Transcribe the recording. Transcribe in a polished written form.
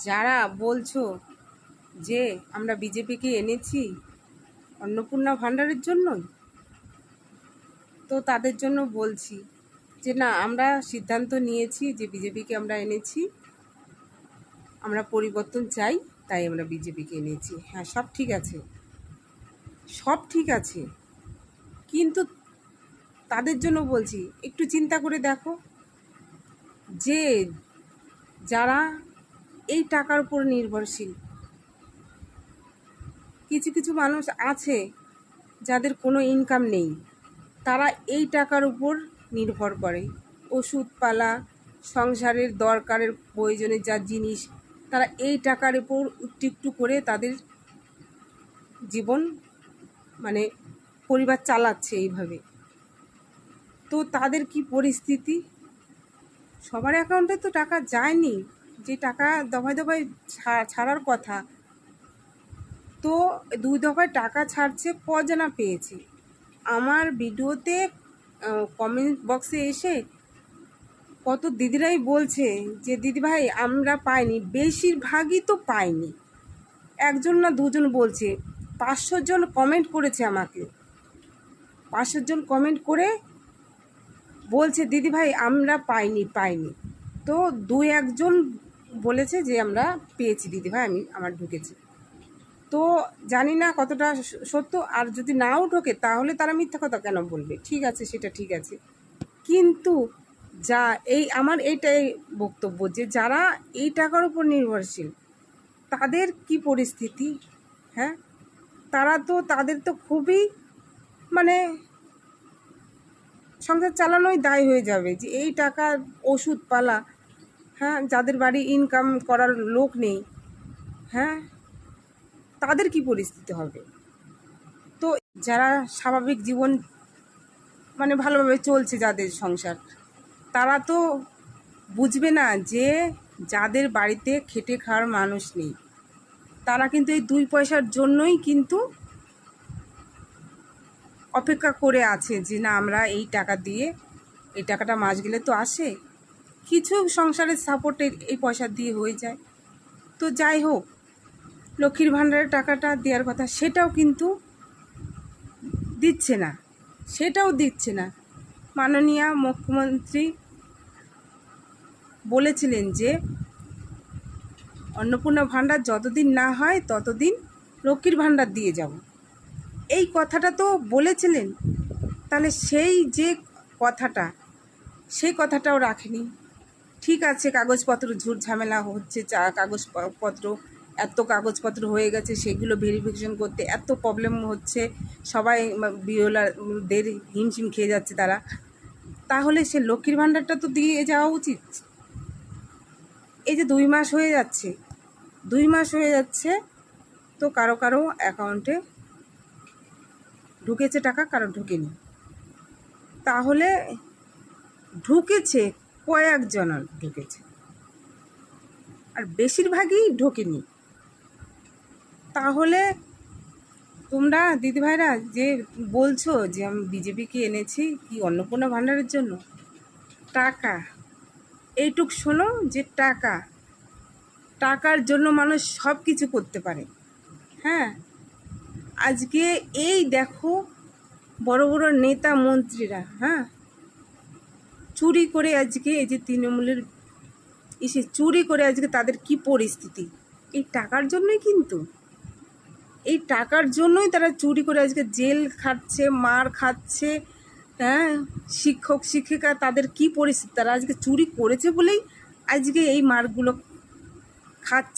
যারা বলছো যে আমরা বিজেপিকে এনেছি অন্নপূর্ণা ভাণ্ডারের জন্যই, তো তাদের জন্য বলছি যে না, আমরা সিদ্ধান্ত নিয়েছি যে বিজেপিকে আমরা এনেছি, আমরা পরিবর্তন চাই, তাই আমরা বিজেপিকে এনেছি। হ্যাঁ, সব ঠিক আছে, সব ঠিক আছে, কিন্তু তাদের জন্য বলছি একটু চিন্তা করে দেখো যে যারা এই টাকার উপর নির্ভরশীল, কিছু কিছু মানুষ আছে যাদের কোনো ইনকাম নেই, তারা এই টাকার উপর নির্ভর করে। ওষুধপালা, সংসারের দরকারের প্রয়োজনের যা জিনিস, তারা এই টাকার উপর একটু একটু করে তাদের জীবন মানে পরিবার চালাচ্ছে এইভাবে। তো তাদের কি পরিস্থিতি? সবার অ্যাকাউন্টে তো টাকা যায়নি, যে টাকা দফায় দফায় ছাড়ার কথা, তো 2 দফায় টাকা ছাড়ছে, কজনা পেয়েছে। আমার ভিডিওতে কমেন্ট বক্সে এসে কত দিদিরাই বলছে যে দিদিভাই আমরা পাইনি, বেশিরভাগই তো পাইনি, একজন না দুজন বলছে। 500 জন কমেন্ট করেছে আমাকে, 500 জন কমেন্ট করে বলছে দিদিভাই আমরা পাইনি। তো 2-1 জন বলেছে যে আমরা পেয়েছি দিদিভাই, আমার ঢুকেছে। তো জানি না কতটা সত্য, আর যদি নাও ঢোকে তাহলে তারা মিথ্যা কথা কেন বলবে? ঠিক আছে, সেটা ঠিক আছে, কিন্তু আমার এইটাই বক্তব্য যে যারা এই টাকার উপর নির্ভরশীল তাদের কি পরিস্থিতি? হ্যাঁ, তাদের তো খুবই মানে সংসার চালানোই দায় হয়ে যাবে, যে এই টাকা ওষুধপালা, হ্যাঁ, যাদের বাড়ি ইনকাম করার লোক নেই, হ্যাঁ, তাদের কি পরিস্থিতি হবে? তো যারা স্বাভাবিক জীবন মানে ভালোভাবে চলছে, যাদের সংসার, তারা তো বুঝবে না যে যাদের বাড়িতে খেটে খাওয়ার মানুষ নেই, তারা কিন্তু এই 2 পয়সার জন্যই কিন্তু অপেক্ষা করে আছে যে না আমরা এই টাকা দিয়ে, এই টাকাটা মাস গেলে তো আসে, কিছু সংসারের সাপোর্টে এই পয়সা দিয়ে হয়ে যায়। তো যাই হোক, লক্ষ্মীর ভাণ্ডারের টাকাটা দেওয়ার কথা, সেটাও কিন্তু দিচ্ছে না। মাননীয় মুখ্যমন্ত্রী বলেছিলেন যে অন্নপূর্ণা ভাণ্ডার যতদিন না হয় ততদিন লক্ষ্মীর ভাণ্ডার দিয়ে যাব, এই কথাটা তো বলেছিলেন। তাহলে সেই কথাটাও রাখেনি। ঠিক আছে, কাগজপত্র ঝুট ঝামেলা হচ্ছে, কাগজপত্র হয়ে গেছে, সেগুলো ভেরিফিকেশন করতে এত প্রবলেম হচ্ছে, সবাই বিওলারদের হিমশিম খেয়ে যাচ্ছে তারা। তাহলে সে লক্ষ্মীর ভাণ্ডারটা তো দিয়ে যাওয়া উচিত। এই যে 2 মাস হয়ে যাচ্ছে, তো কারো অ্যাকাউন্টে ঢুকেছে টাকা, কারো ঢুকেনি। তাহলে ঢুকেছে কয়েকজনের ঢুকেছে, আর বেশিরভাগই ঢোকেনি। তাহলে তোমরা দিদিভাইরা যে বলছো যে আমি বিজেপিকে এনেছি কি অন্নপূর্ণা ভাণ্ডারের জন্য, টাকা এইটুক শোনো, যে টাকার জন্য মানুষ সব কিছু করতে পারে। হ্যাঁ, আজকে এই দেখো বড় বড় নেতা মন্ত্রীরা, হ্যাঁ, চুরি করে আজকে এই যে তৃণমূলের চুরি করে আজকে তাদের কি পরিস্থিতি, এই টাকার জন্যই, কিন্তু এই টাকার জন্যই তারা চুরি করে আজকে জেল খাচ্ছে, মার খাচ্ছে। হ্যাঁ, শিক্ষক শিক্ষিকা তাদের কি পরিস্থিতি, তারা আজকে চুরি করেছে বলেই আজকে এই মারগুলো খাচ্ছে।